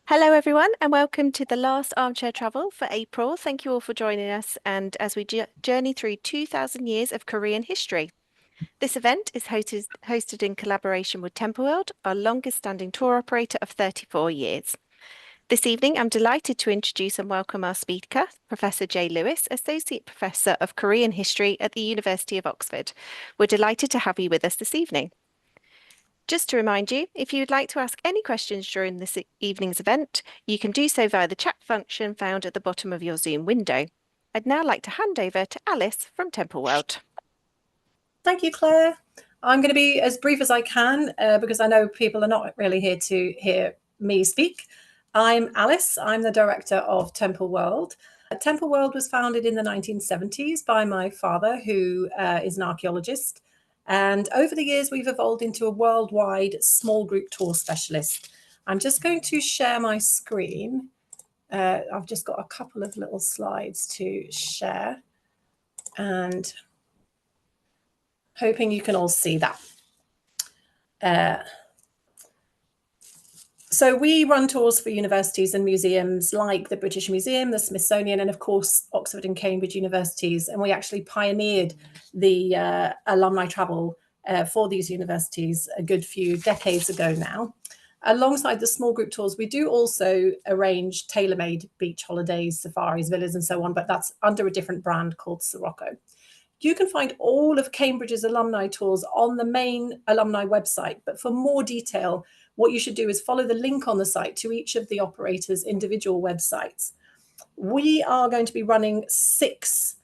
Hello, everyone, and welcome to the last armchair travel for April. Thank you all for joining us, and as we journey through 2,000 years of Korean history. This event is hosted in collaboration with Temple World, our longest-standing tour operator of 34 years. This evening, I'm delighted to introduce and welcome our speaker, Professor Jay Lewis, Associate Professor of Korean History at the University of Oxford. We're delighted to have you with us this evening. Just to remind you, if you would like to ask any questions during this evening's event, you can do so via the chat function found at the bottom of your Zoom window. I'd now like to hand over to Alice from Temple World. Thank you, Claire. I'm going to be as brief as I can because I know people are not really here to hear me speak. I'm Alice. I'm the director of Temple World. Temple World was founded in the 1970s by my father, who is an archaeologist. And over the years, we've evolved into a worldwide small group tour specialist. I'm just going to share my screen. I've just got a couple of little slides to share and hoping you can all see that. So we run tours for universities and museums like the British Museum, the Smithsonian, and of course, Oxford and Cambridge universities. And we actually pioneered the alumni travel for these universities a good few decades ago now. Alongside the small group tours, we do also arrange tailor-made beach holidays, safaris, villas, and so on, but that's under a different brand called Sirocco. You can find all of Cambridge's alumni tours on the main alumni website, but for more detail, what you should do is follow the link on the site to each of the operators' individual websites. We are going to be running 6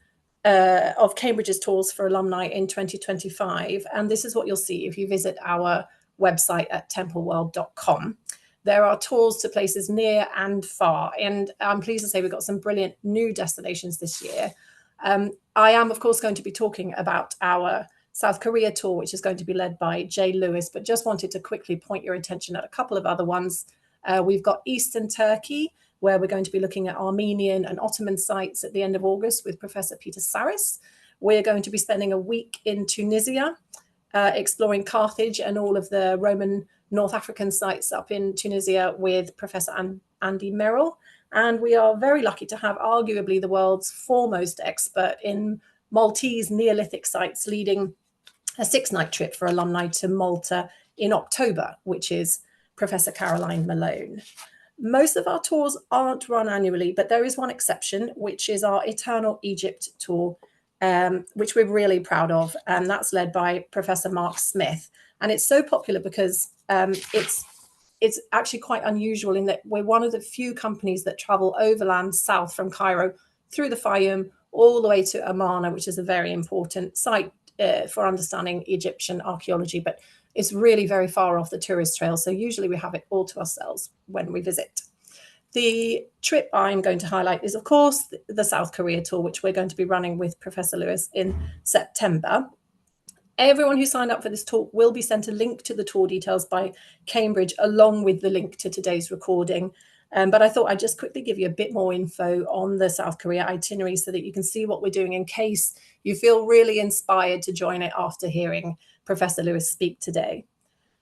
of Cambridge's tours for alumni in 2025, and this is what you'll see if you visit our website at templeworld.com. There are tours to places near and far, and I'm pleased to say we've got some brilliant new destinations this year. I am, of course, going to be talking about our South Korea tour, which is going to be led by Jay Lewis, but just wanted to quickly point your attention at a couple of other ones. We've got Eastern Turkey, where we're going to be looking at Armenian and Ottoman sites at the end of August with Professor Peter Saris. We're going to be spending a week in Tunisia, exploring Carthage and all of the Roman North African sites up in Tunisia with Professor Andy Merrill. And we are very lucky to have arguably the world's foremost expert in Maltese Neolithic sites, leading a 6-night trip for alumni to Malta in October, which is Professor Caroline Malone. Most of our tours aren't run annually, but there is one exception, which is our Eternal Egypt tour, which we're really proud of, and that's led by Professor Mark Smith. And it's so popular because it's actually quite unusual in that we're one of the few companies that travel overland south from Cairo through the Fayum all the way to Amarna, which is a very important site for understanding Egyptian archaeology, but it's really very far off the tourist trail. So usually we have it all to ourselves when we visit. The trip I'm going to highlight is, of course, the South Korea tour, which we're going to be running with Professor Lewis in September. Everyone who signed up for this talk will be sent a link to the tour details by Cambridge, along with the link to today's recording. But I thought I'd just quickly give you a bit more info on the South Korea itinerary so that you can see what we're doing in case you feel really inspired to join it after hearing Professor Lewis speak today.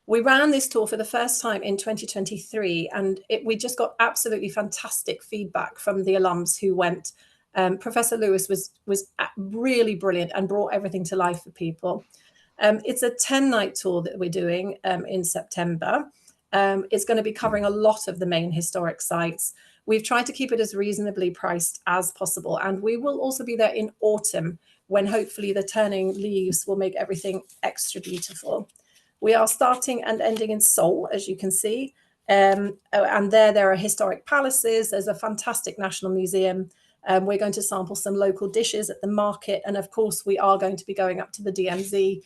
We ran this tour for the first time in 2023, and we just got absolutely fantastic feedback from the alums who went. Professor Lewis was really brilliant and brought everything to life for people. It's a 10-night tour that we're doing in September. It's going to be covering a lot of the main historic sites. We've tried to keep it as reasonably priced as possible, and we will also be there in autumn when hopefully the turning leaves will make everything extra beautiful. We are starting and ending in Seoul, as you can see, and there are historic palaces. There's a fantastic national museum. We're going to sample some local dishes at the market. And of course, we are going to be going up to the DMZ,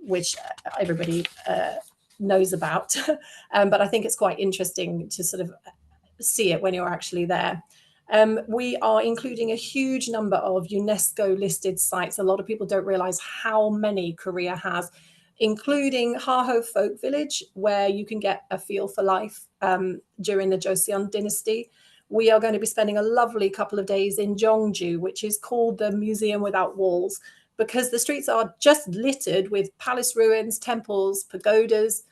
which everybody knows about. But I think it's quite interesting to sort of see it when you're actually there. We are including a huge number of UNESCO listed sites. A lot of people don't realize how many Korea has, including Haho Folk Village, where you can get a feel for life during the Joseon dynasty. We are going to be spending a lovely couple of days in Gyeongju, which is called the Museum Without Walls, because the streets are just littered with palace ruins, temples, pagodas.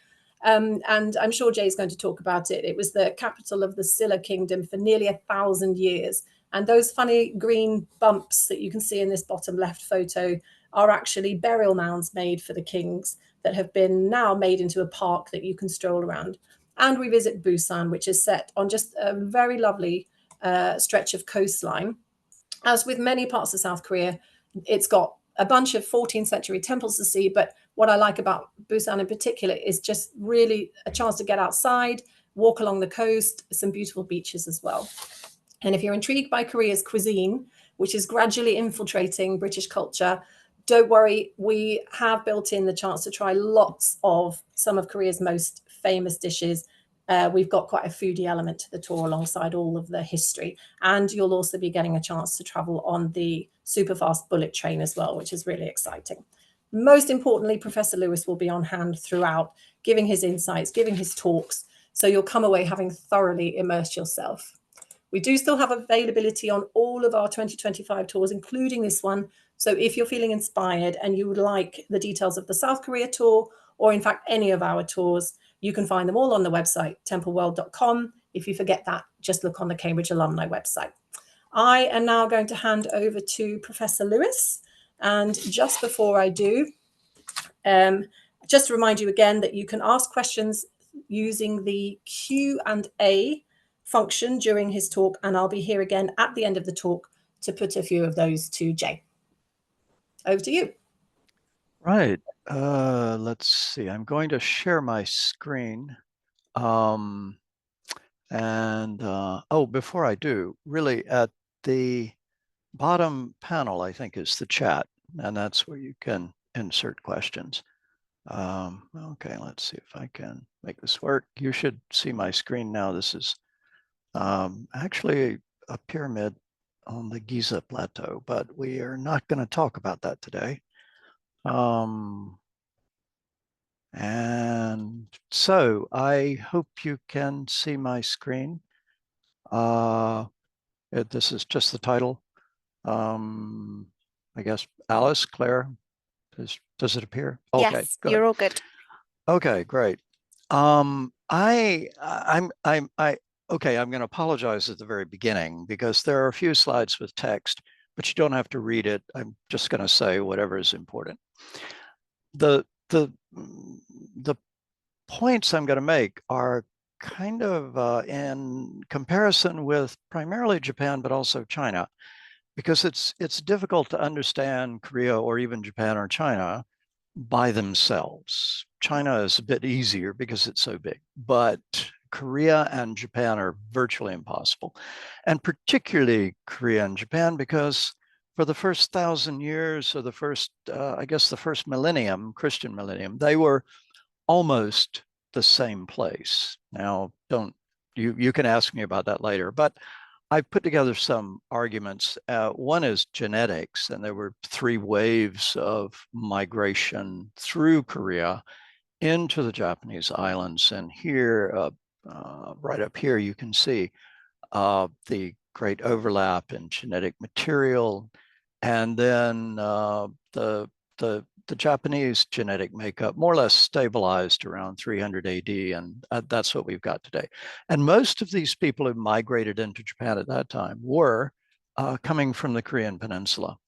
And I'm sure Jay's going to talk about it. It was the capital of the Silla kingdom for nearly 1,000 years. And those funny green bumps that you can see in this bottom left photo are actually burial mounds made for the kings that have been now made into a park that you can stroll around. And we visit Busan, which is set on just a very lovely stretch of coastline. As with many parts of South Korea, it's got a bunch of 14th century temples to see. But what I like about Busan in particular is just really a chance to get outside, walk along the coast, some beautiful beaches as well. And if you're intrigued by Korea's cuisine, which is gradually infiltrating British culture, don't worry, we have built in the chance to try lots of some of Korea's most famous dishes. We've got quite a foodie element to the tour alongside all of the history. And you'll also be getting a chance to travel on the super fast bullet train as well, which is really exciting. Most importantly, Professor Lewis will be on hand throughout, giving his insights, giving his talks. So you'll come away having thoroughly immersed yourself. We do still have availability on all of our 2025 tours, including this one. So if you're feeling inspired and you would like the details of the South Korea tour, or in fact, any of our tours, you can find them all on the website, templeworld.com. If you forget that, just look on the Cambridge Alumni website. I am now going to hand over to Professor Lewis. And just before I do, just to remind you again that you can ask questions using the Q&A function during his talk, and I'll be here again at the end of the talk to put a few of those to Jay. Over to you. Right. Let's see. I'm going to share my screen. Oh, before I do, really at the bottom panel, I think, is the chat, and that's where you can insert questions. Okay, let's see if I can make this work. You should see my screen now. This is actually a pyramid on the Giza Plateau, but we are not going to talk about that today. And so I hope you can see my screen. This is just the title. I guess Alice, Claire, does it appear? Okay, Yes, good. you're all good. Okay, great. Okay, I'm going to apologize at the very beginning because there are a few slides with text, but you don't have to read it. I'm just going to say whatever is important. The points I'm going to make are kind of in comparison with primarily Japan, but also China, because it's difficult to understand Korea or even Japan or China by themselves. China is a bit easier because it's so big, but Korea and Japan are virtually impossible. And particularly Korea and Japan, because for the first 1,000 years, or the first, I guess the first millennium, Christian millennium, they were almost the same place. Now, you can ask me about that later, but I put together some arguments. One is genetics, and there were 3 waves of migration through Korea into the Japanese islands. And here, right up here, you can see the great overlap in genetic material, and then the Japanese genetic makeup more or less stabilized around 300 AD, and that's what we've got today. And most of these people who migrated into Japan at that time were coming from the Korean peninsula.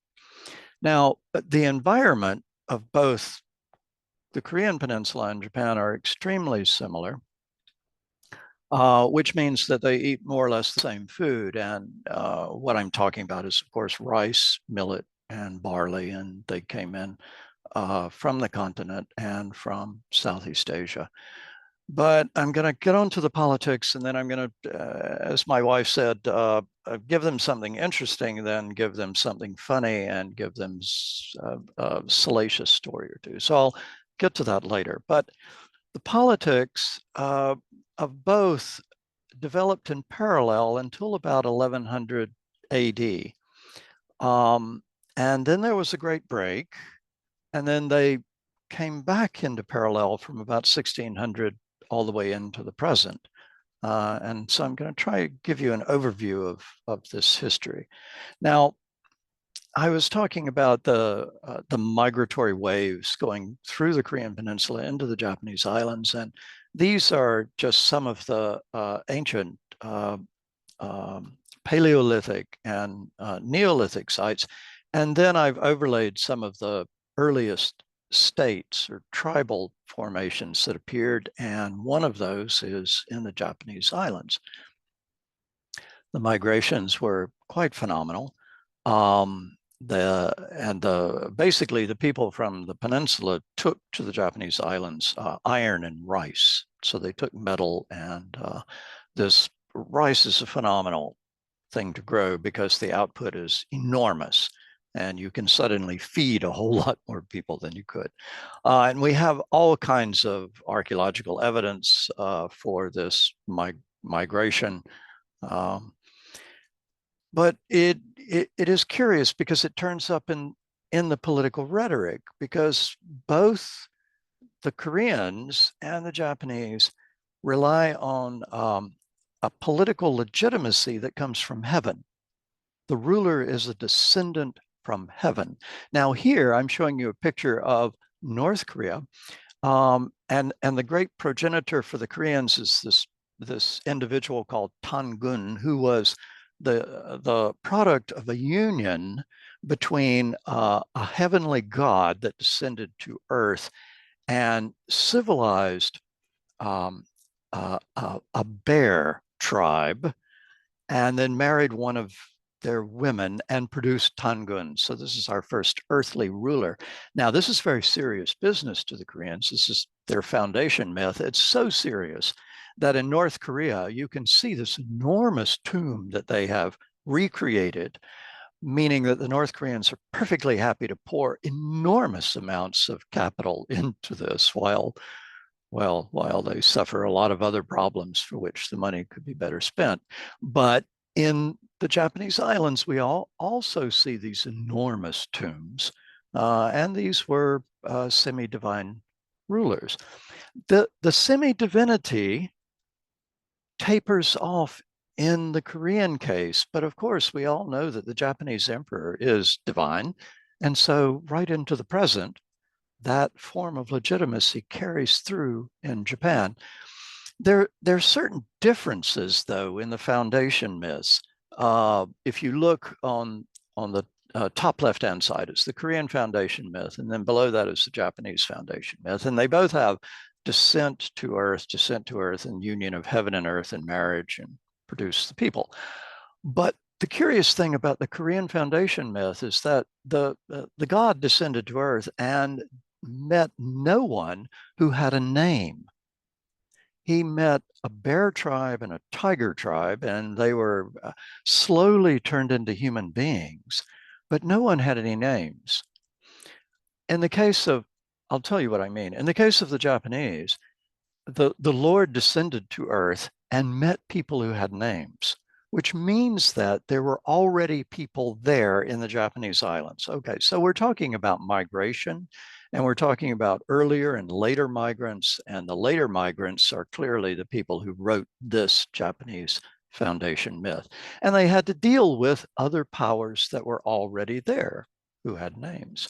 Now, the environment of both the Korean peninsula and Japan are extremely similar, which means that they eat more or less the same food. And what I'm talking about is, of course, rice, millet, and barley, and they came in from the continent and from Southeast Asia. But I'm going to get on to the politics, and then I'm going to, as my wife said, give them something interesting, then give them something funny, and give them a salacious story or two. So I'll get to that later. But the politics of both developed in parallel until about 1100 AD. And then there was a great break, and then they came back into parallel from about 1600 all the way into the present. And so I'm going to try to give you an overview of this history. Now, I was talking about the migratory waves going through the Korean peninsula into the Japanese islands, and these are just some of the ancient Paleolithic and Neolithic sites. And then I've overlaid some of the earliest states or tribal formations that appeared. And one of those is in the Japanese islands. The migrations were quite phenomenal. Basically the people from the peninsula took to the Japanese islands iron and rice. So they took metal, and this rice is a phenomenal thing to grow because the output is enormous, and you can suddenly feed a whole lot more people than you could. And we have all kinds of archaeological evidence for this migration. But it is curious because it turns up in the political rhetoric, because both the Koreans and the Japanese rely on a political legitimacy that comes from heaven. The ruler is a descendant from heaven. Now here I'm showing you a picture of North Korea, and the great progenitor for the Koreans is this individual called Tangun, who was the product of a union between a heavenly god that descended to earth and civilized a bear tribe, and then married one of their women and produced Tangun. So this is our first earthly ruler. Now, this is very serious business to the Koreans. This is their foundation myth. It's so serious that in North Korea, you can see this enormous tomb that they have recreated, meaning that the North Koreans are perfectly happy to pour enormous amounts of capital into this while they suffer a lot of other problems for which the money could be better spent. But in the Japanese islands, we also see these enormous tombs, and these were semi-divine rulers. The semi-divinity tapers off in the Korean case, but of course we all know that the Japanese emperor is divine, and so right into the present, that form of legitimacy carries through in Japan. There are certain differences, though, in the foundation myths. If you look on the top left-hand side, it's the Korean foundation myth, and then below that is the Japanese foundation myth, and they both have descent to earth, and union of heaven and earth and marriage and produce the people. But the curious thing about the Korean foundation myth is that the god descended to earth and met no one who had a name. He met a bear tribe and a tiger tribe, and they were slowly turned into human beings, but no one had any names. In the case of, I'll tell you what I mean. In the case of the Japanese, the Lord descended to earth and met people who had names, which means that there were already people there in the Japanese islands. Okay, so we're talking about migration, and we're talking about earlier and later migrants, and the later migrants are clearly the people who wrote this Japanese foundation myth. And they had to deal with other powers that were already there who had names.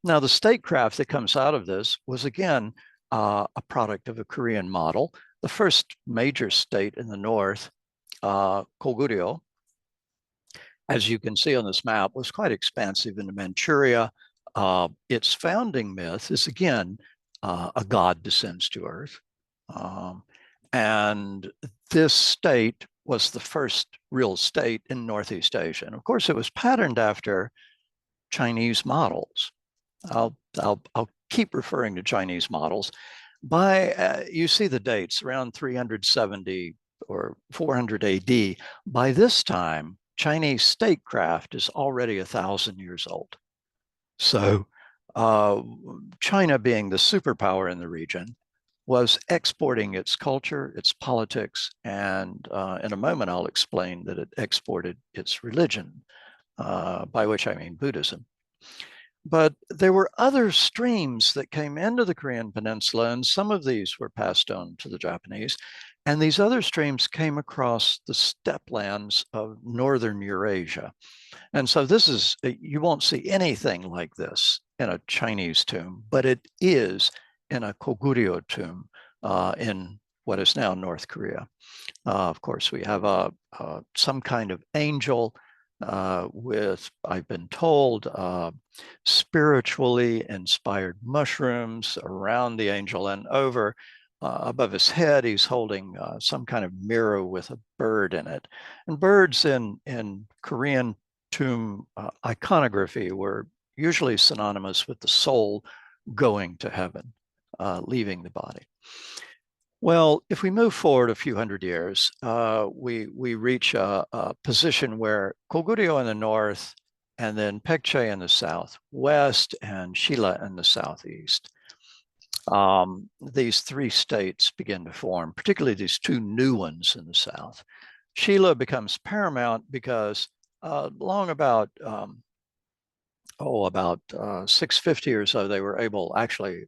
Now, the statecraft that comes out of this was, again, a product of a Korean model. The first major state in the north, Goguryeo, as you can see on this map, was quite expansive into Manchuria. Its founding myth is, again, a god descends to earth. And this state was the first real state in Northeast Asia. And of course, it was patterned after Chinese models. I'll keep referring to Chinese models. You see the dates, around 370 or 400 AD. By this time, Chinese statecraft is already 1,000 years old. So China, being the superpower in the region, was exporting its culture, its politics, and in a moment I'll explain that it exported its religion, by which I mean Buddhism. But there were other streams that came into the Korean peninsula, and some of these were passed on to the Japanese. And these other streams came across the steppe lands of northern Eurasia. And so this is, you won't see anything like this in a Chinese tomb, but it is in a Goguryeo tomb in what is now North Korea. Of course, we have some kind of angel with, I've been told, spiritually inspired mushrooms around the angel, and over above his head, he's holding some kind of mirror with a bird in it. And birds in Korean tomb iconography were usually synonymous with the soul going to heaven, leaving the body. Well, if we move forward a few hundred years, we reach a position where Goguryeo in the north, and then Paekche in the southwest, and Silla in the southeast. These three states begin to form, particularly these two new ones in the south. Silla becomes paramount because long about 650 or so, they were able, actually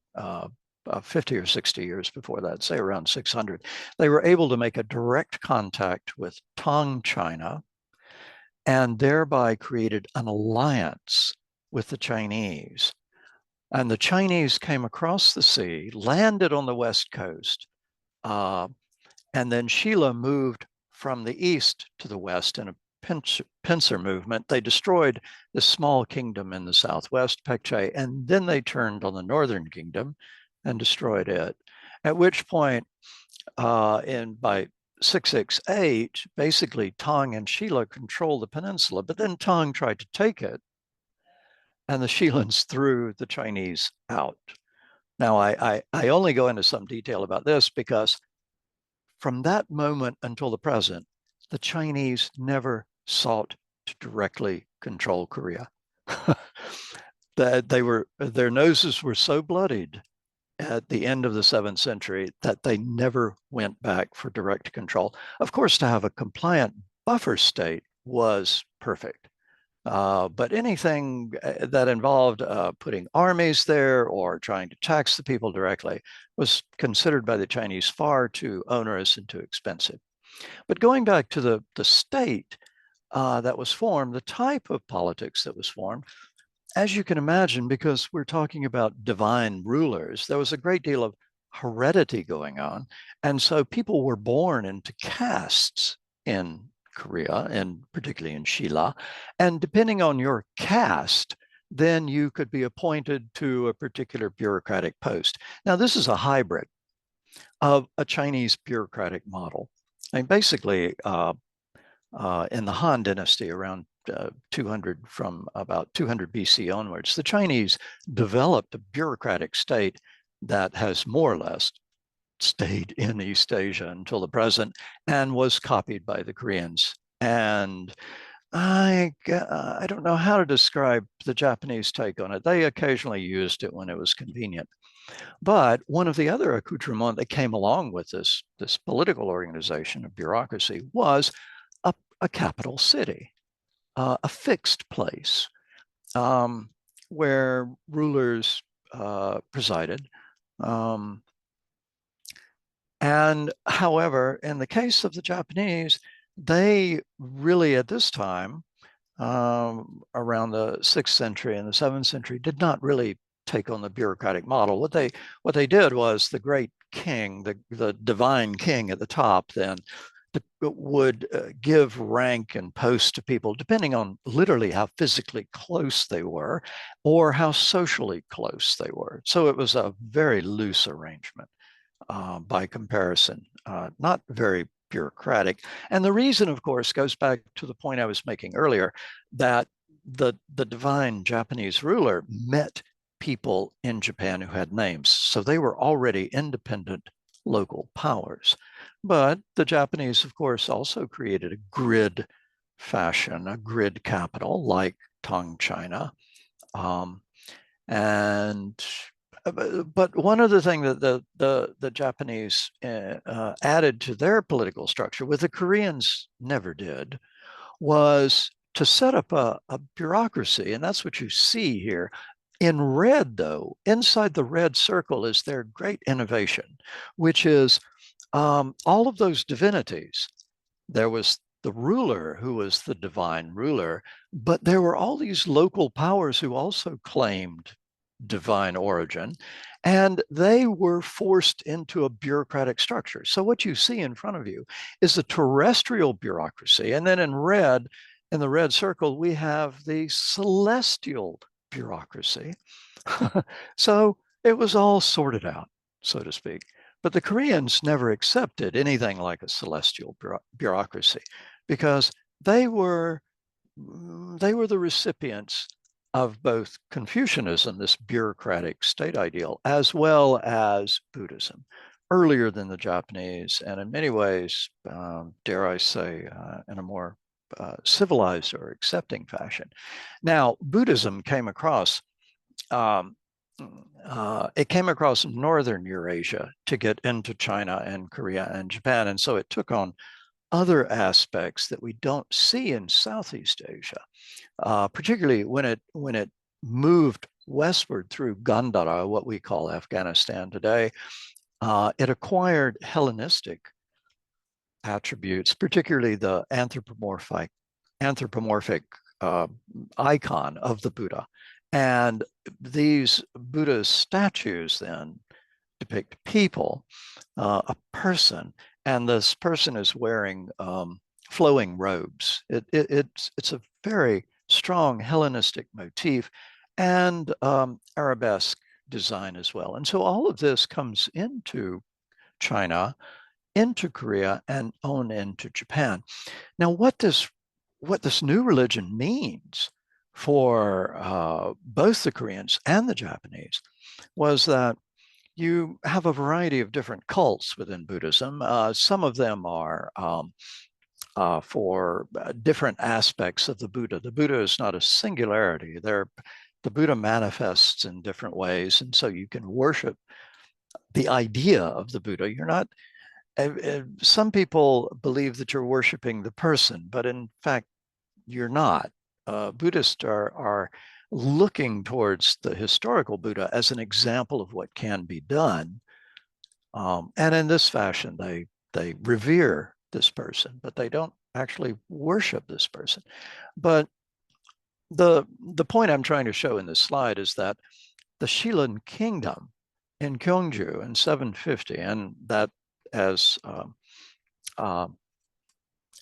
50 or 60 years before that, say around 600, they were able to make a direct contact with Tang China, and thereby created an alliance with the Chinese. And the Chinese came across the sea, landed on the west coast, and then Silla moved from the east to the west in a pincer movement. They destroyed the small kingdom in the southwest, Paekche, and then they turned on the northern kingdom and destroyed it. At which point, by 668, basically Tang and Silla controlled the peninsula, but then Tang tried to take it, and the Shillans threw the Chinese out. Now, I only go into some detail about this because from that moment until the present, the Chinese never sought to directly control Korea. Their noses were so bloodied at the end of the 7th century that they never went back for direct control. Of course, to have a compliant buffer state was perfect. But anything that involved putting armies there or trying to tax the people directly was considered by the Chinese far too onerous and too expensive. But going back to the state that was formed, the type of politics that was formed, as you can imagine, because we're talking about divine rulers, there was a great deal of heredity going on. And so people were born into castes in Korea, and particularly in Silla. And depending on your caste, then you could be appointed to a particular bureaucratic post. Now, this is a hybrid of a Chinese bureaucratic model. I mean, basically, in the Han Dynasty around 200, from about 200 BC onwards, the Chinese developed a bureaucratic state that has more or less stayed in East Asia until the present and was copied by the Koreans. And I don't know how to describe the Japanese take on it. They occasionally used it when it was convenient. But one of the other accoutrements that came along with this political organization of bureaucracy was a capital city, a fixed place where rulers presided. And however, in the case of the Japanese, they really at this time, around the 6th century and the 7th century, did not really take on the bureaucratic model. What they did was the great king, the divine king at the top, then would give rank and post to people depending on literally how physically close they were or how socially close they were. So it was a very loose arrangement by comparison, not very bureaucratic. And the reason, of course, goes back to the point I was making earlier, that the divine Japanese ruler met people in Japan who had names. So they were already independent local powers. But the Japanese, of course, also created a grid fashion, a grid capital like Tang China. But one other thing that the Japanese added to their political structure, what the Koreans never did, was to set up a bureaucracy. And that's what you see here. In red, though, inside the red circle is their great innovation, which is all of those divinities. There was the ruler who was the divine ruler, but there were all these local powers who also claimed divine origin, and they were forced into a bureaucratic structure. So what you see in front of you is the terrestrial bureaucracy, and then in red, in the red circle, we have the celestial bureaucracy. So it was all sorted out, so to speak. But the Koreans never accepted anything like a celestial bureaucracy because they were the recipients of both Confucianism, this bureaucratic state ideal, as well as Buddhism, earlier than the Japanese, and in many ways, dare I say, in a more civilized or accepting fashion. Now, Buddhism came across it came across northern Eurasia to get into China and Korea and Japan. And so it took on other aspects that we don't see in Southeast Asia, particularly when it moved westward through Gandhara, what we call Afghanistan today. It acquired Hellenistic attributes, particularly the anthropomorphic icon of the Buddha. And these Buddha statues then depict people, a person, and this person is wearing flowing robes. It's a very strong Hellenistic motif and arabesque design as well. And so all of this comes into China, into Korea, and on into Japan. Now, what this new religion means for both the Koreans and the Japanese was that you have a variety of different cults within Buddhism. Some of them are for different aspects of the Buddha. The Buddha is not a singularity. The Buddha manifests in different ways, and so you can worship the idea of the Buddha. You're not. Some people believe that you're worshiping the person, but in fact, you're not. Buddhists are looking towards the historical Buddha as an example of what can be done. And in this fashion, they revere this person, but they don't actually worship this person. But the point I'm trying to show in this slide is that the Shillan kingdom in Gyeongju in 750, and that, as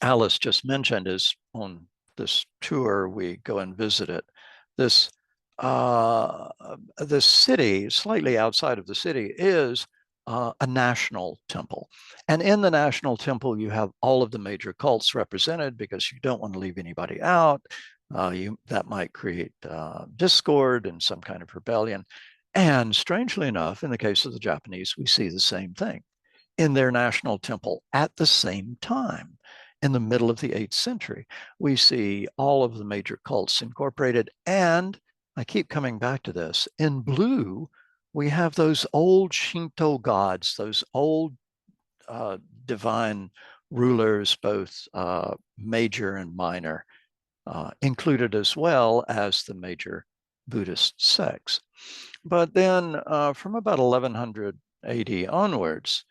Alice just mentioned, is on this tour, we go and visit it. This city, slightly outside of the city, is a national temple. And in the national temple, you have all of the major cults represented because you don't want to leave anybody out. That might create discord and some kind of rebellion. And strangely enough, in the case of the Japanese, we see the same thing in their national temple at the same time. In the middle of the 8th century, we see all of the major cults incorporated. And I keep coming back to this. In blue, we have those old Shinto gods, those old divine rulers, both major and minor, included as well as the major Buddhist sects. But then from about 1180 onwards,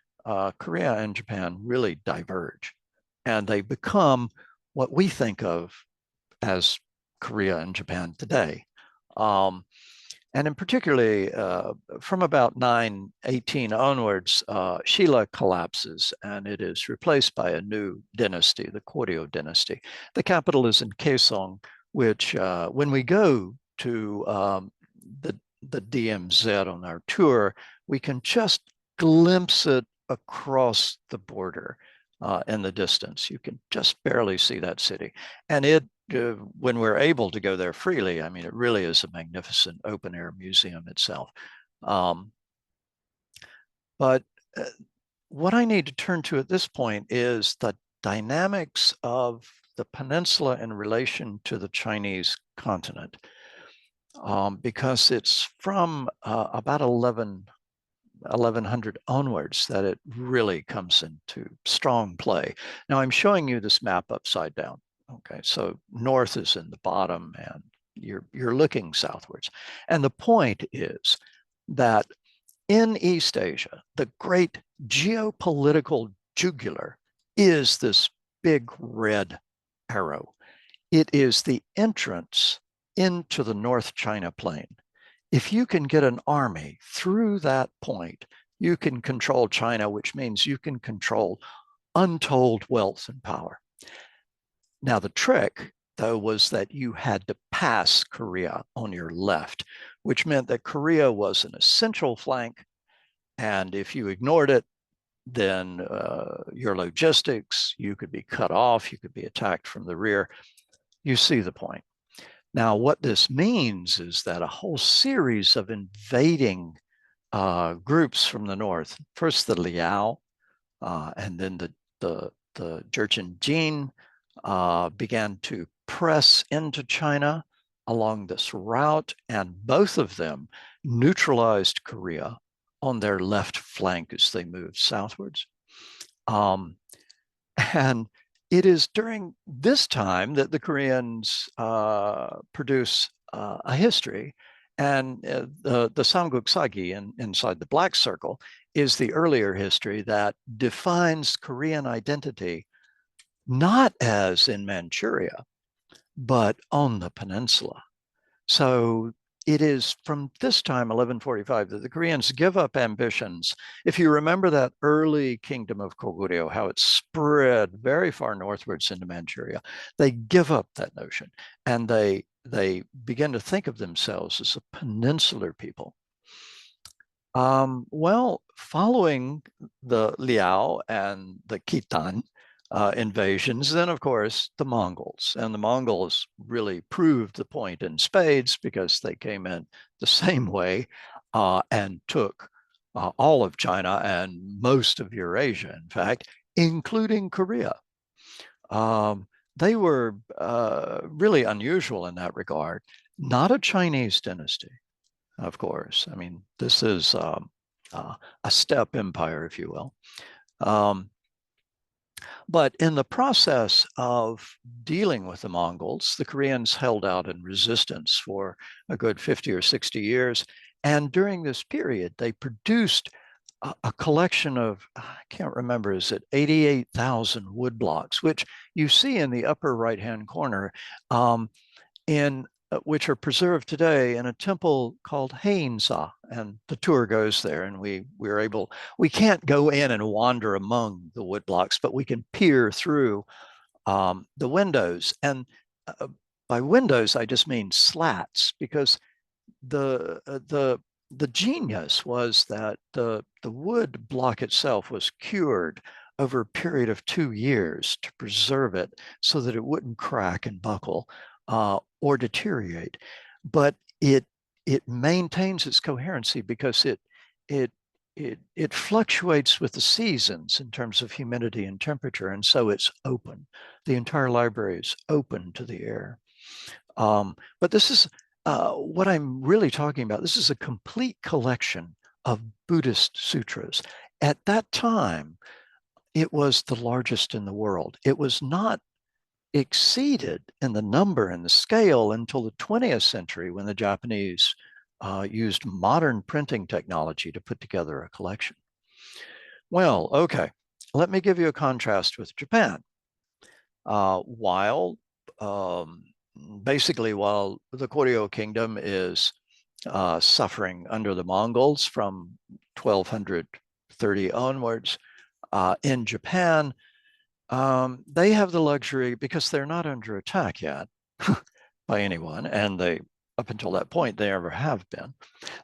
Korea and Japan really diverge. And they become what we think of as Korea and Japan today. And in particularly, from about 918 onwards, Silla collapses and it is replaced by a new dynasty, the Goryeo dynasty. The capital is in Chosŏn, which when we go to the DMZ on our tour, we can just glimpse it across the border. In the distance, you can just barely see that city. And when we're able to go there freely, I mean, it really is a magnificent open air museum itself. But what I need to turn to at this point is the dynamics of the peninsula in relation to the Chinese continent, because it's from about 1100 onwards that it really comes into strong play. Now I'm showing you this map upside down. Okay, so north is in the bottom and you're looking southwards. And the point is that in East Asia, the great geopolitical jugular is this big red arrow. It is the entrance into the North China Plain. If you can get an army through that point, you can control China, which means you can control untold wealth and power. Now, the trick, though, was that you had to pass Korea on your left, which meant that Korea was an essential flank. And if you ignored it, then your logistics, you could be cut off, you could be attacked from the rear. You see the point. Now, what this means is that a whole series of invading groups from the north, first the Liao, and then the Jurchen Jin, began to press into China along this route, and both of them neutralized Korea on their left flank as they moved southwards. And it is during this time that the Koreans produce a history, and the Samguk Sagi inside the black circle is the earlier history that defines Korean identity, not as in Manchuria, but on the peninsula. So it is from this time, 1145, that the Koreans give up ambitions. If you remember that early kingdom of Goguryeo, how it spread very far northwards into Manchuria, they give up that notion, and they begin to think of themselves as a peninsular people. Well, following the Liao and the Khitan invasions, then of course the Mongols. And the Mongols really proved the point in spades, because they came in the same way and took all of China and most of Eurasia, in fact, including Korea. They were really unusual in that regard. Not a Chinese dynasty, of course. I mean, this is a steppe empire, if you will. But in the process of dealing with the Mongols, the Koreans held out in resistance for a good 50 or 60 years. And during this period, they produced a collection of, I can't remember, is it 88,000 woodblocks, which you see in the upper right-hand corner, which are preserved today in a temple called Haeinsa, and the tour goes there, and we can't go in and wander among the woodblocks, but we can peer through the windows. And by windows, I just mean slats, because the genius was that the wood block itself was cured over a period of 2 years to preserve it so that it wouldn't crack and buckle or deteriorate. But it maintains its coherency because it fluctuates with the seasons in terms of humidity and temperature, and so it's open. The entire library is open to the air. But this is what I'm really talking about. This is a complete collection of Buddhist sutras. At that time, it was the largest in the world. It was not exceeded in the number and the scale until the 20th century, when the Japanese used modern printing technology to put together a collection. Well, okay, let me give you a contrast with Japan. Basically, while the Goryeo kingdom is suffering under the Mongols from 1230 onwards, in Japan, they have the luxury, because they're not under attack yet by anyone, and they, up until that point, they never have been.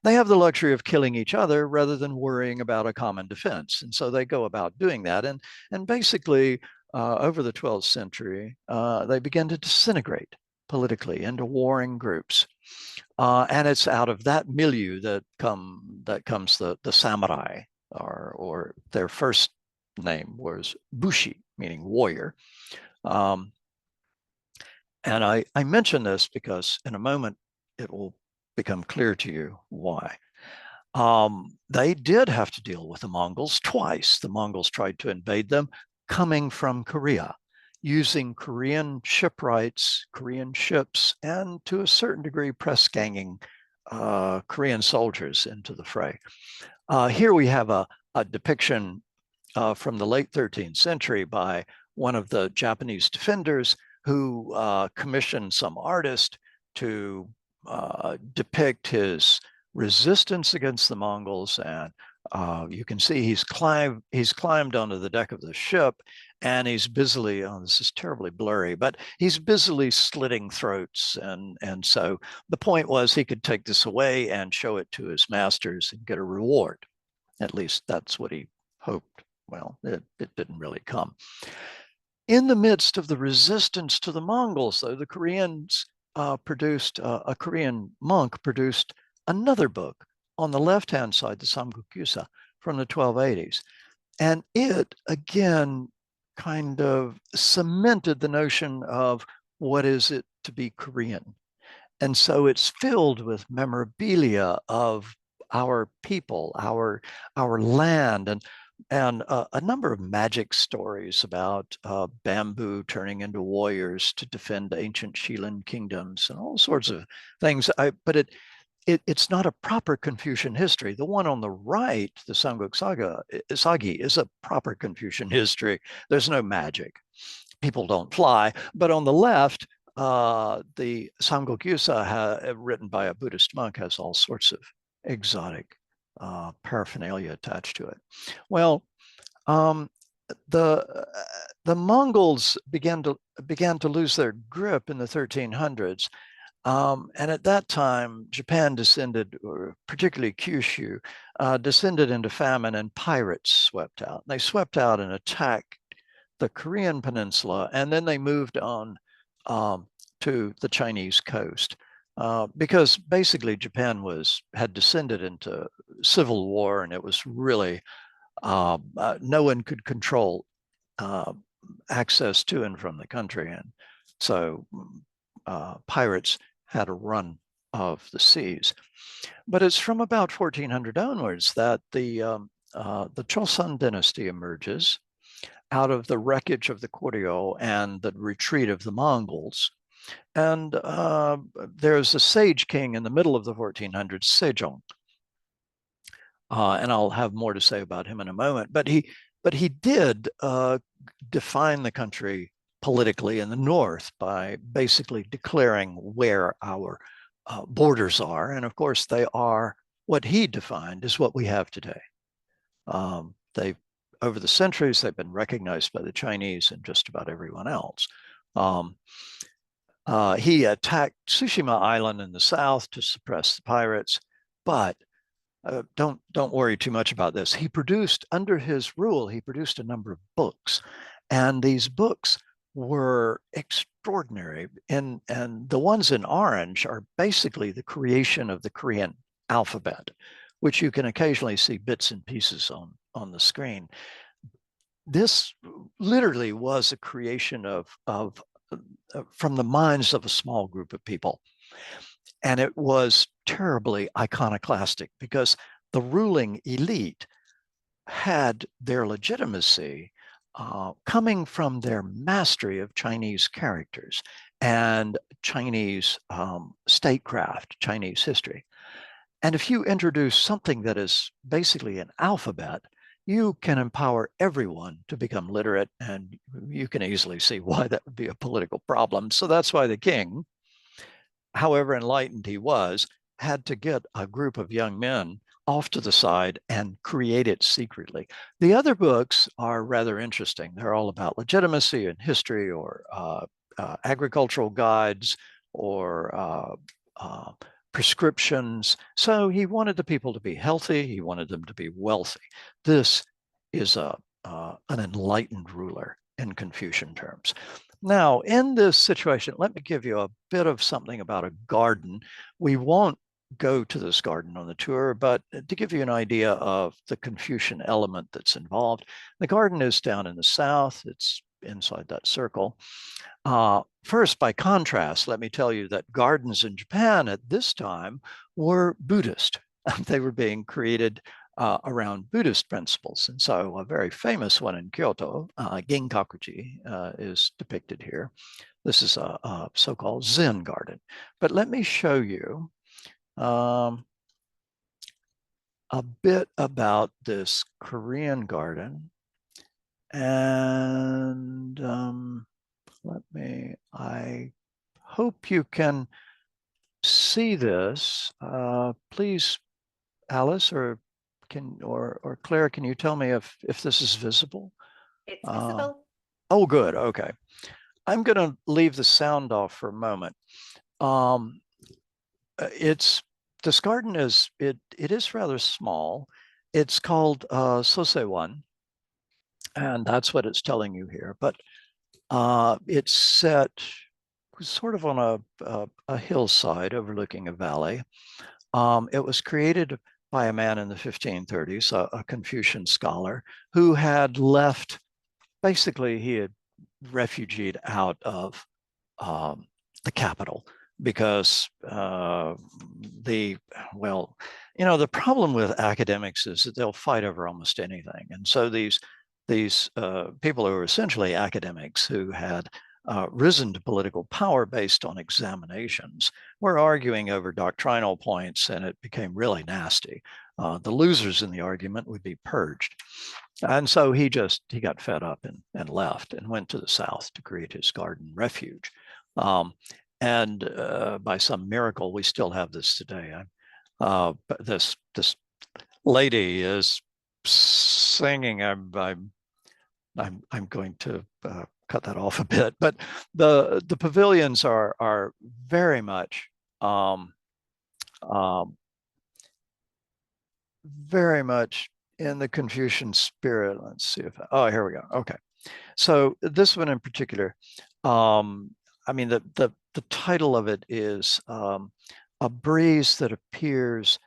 They have the luxury of killing each other rather than worrying about a common defense. And so they go about doing that. And basically, over the 12th century, they begin to disintegrate politically into warring groups. And it's out of that milieu that comes the samurai, or their first name was Bushi, meaning warrior. And I mention this because in a moment it will become clear to you why. They did have to deal with the Mongols twice. The Mongols tried to invade them coming from Korea, using Korean shipwrights, Korean ships, and to a certain degree press ganging Korean soldiers into the fray. Here we have a depiction from the late 13th century by one of the Japanese defenders, who commissioned some artist to depict his resistance against the Mongols, and you can see he's climbed onto the deck of the ship, and he's busily, oh, this is terribly blurry, but he's busily slitting throats. And so the point was he could take this away and show it to his masters and get a reward. At least that's what he hoped. Well, it didn't really come. In the midst of the resistance to the Mongols, though, the Koreans produced, a Korean monk produced another book on the left-hand side, the Samgukgusa, from the 1280s. And it, again, kind of cemented the notion of what is it to be Korean. And so it's filled with memorabilia of our people, our land, and a number of magic stories about bamboo turning into warriors to defend ancient Shilin kingdoms and all sorts of things. But it's not a proper Confucian history. The one on the right, the Samguk Sagi, is a proper Confucian history. There's no magic. People don't fly. But on the left, the Samgukgusa, written by a Buddhist monk, has all sorts of exotic paraphernalia attached to it. Well, the Mongols began to lose their grip in the 1300s. And at that time, Japan descended, or particularly Kyushu, descended into famine, and pirates swept out. They swept out and attacked the Korean peninsula, and then they moved on to the Chinese coast. Because basically Japan had descended into civil war, and it was really, no one could control access to and from the country. And so pirates had a run of the seas. But it's from about 1400 onwards that the Chosŏn dynasty emerges out of the wreckage of the Goryeo and the retreat of the Mongols. And there's a sage king in the middle of the 1400s, Sejong. And I'll have more to say about him in a moment. But he did define the country politically in the north by basically declaring where our borders are. And of course, they are what he defined is what we have today. Over the centuries, they've been recognized by the Chinese and just about everyone else. He attacked Tsushima Island in the south to suppress the pirates, but don't worry too much about this. Under his rule, he produced a number of books, and these books were extraordinary. And the ones in orange are basically the creation of the Korean alphabet, which you can occasionally see bits and pieces on the screen. This literally was a creation from the minds of a small group of people. And it was terribly iconoclastic because the ruling elite had their legitimacy coming from their mastery of Chinese characters and Chinese statecraft, Chinese history. And if you introduce something that is basically an alphabet, you can empower everyone to become literate, and you can easily see why that would be a political problem. So that's why the king, however enlightened he was, had to get a group of young men off to the side and create it secretly. The other books are rather interesting. They're all about legitimacy and history, or agricultural guides, or prescriptions. So he wanted the people to be healthy. He wanted them to be wealthy. This is an enlightened ruler in Confucian terms. Now, in this situation, let me give you a bit of something about a garden. We won't go to this garden on the tour, but to give you an idea of the Confucian element that's involved, the garden is down in the south. It's inside that circle. First, by contrast, let me tell you that gardens in Japan at this time were Buddhist. They were being created around Buddhist principles. And so a very famous one in Kyoto, Ginkakuji, is depicted here. This is a so-called Zen garden. But let me show you a bit about this Korean garden. And I hope you can see this. Please Alice or Claire, can you tell me if this is visible? It's visible. Oh, good. Okay. I'm going to leave the sound off for a moment. This garden is it is rather small. It's called Chosŏn, and that's what it's telling you here. But it's set sort of on a hillside overlooking a valley. It was created by a man in the 1530s, a Confucian scholar who had left. Basically, he had refugeed out of the capital because the problem with academics is that they'll fight over almost anything, and so these people who are essentially academics who had risen to political power based on examinations were arguing over doctrinal points, and it became really nasty. The losers in the argument would be purged. And so he got fed up and left and went to the south to create his garden refuge. And by some miracle, we still have this today. This lady is singing. I'm going to cut that off a bit, but the pavilions are very much very much in the Confucian spirit. Let's see if here we go. Okay, so this one in particular, I mean the title of it is a breeze that appears,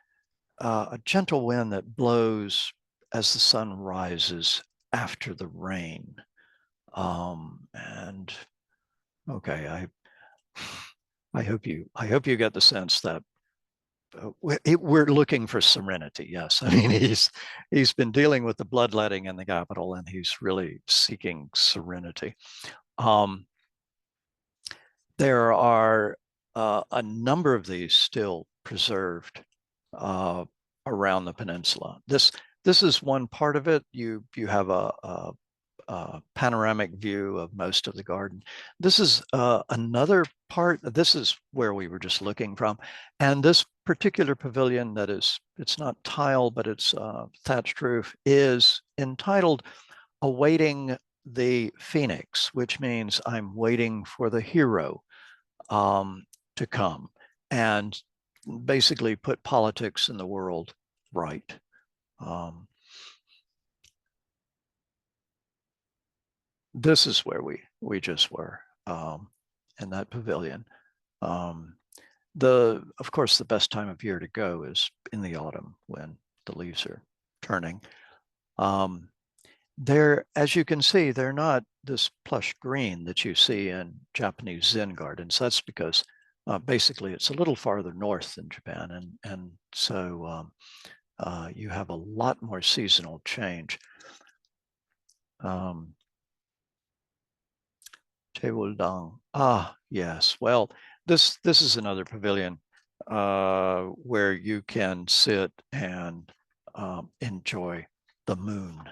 a gentle wind that blows as the sun rises after the rain. And okay, I hope you get the sense that we're looking for serenity. Yes, I mean he's been dealing with the bloodletting in the capital, and he's really seeking serenity. There are a number of these still preserved around the peninsula. This is one part of it. You have a panoramic view of most of the garden. This is another part. This is where we were just looking from. And this particular pavilion that is, it's not tile, but it's thatched roof, is entitled Awaiting the Phoenix, which means I'm waiting for the hero to come and basically put politics in the world right. This is where we just were, in that pavilion. Of course, the best time of year to go is in the autumn when the leaves are turning. As you can see, they're not this plush green that you see in Japanese Zen gardens. That's because basically it's a little farther north than Japan, and so you have a lot more seasonal change. Yes. Well, this is another pavilion where you can sit and enjoy the moon.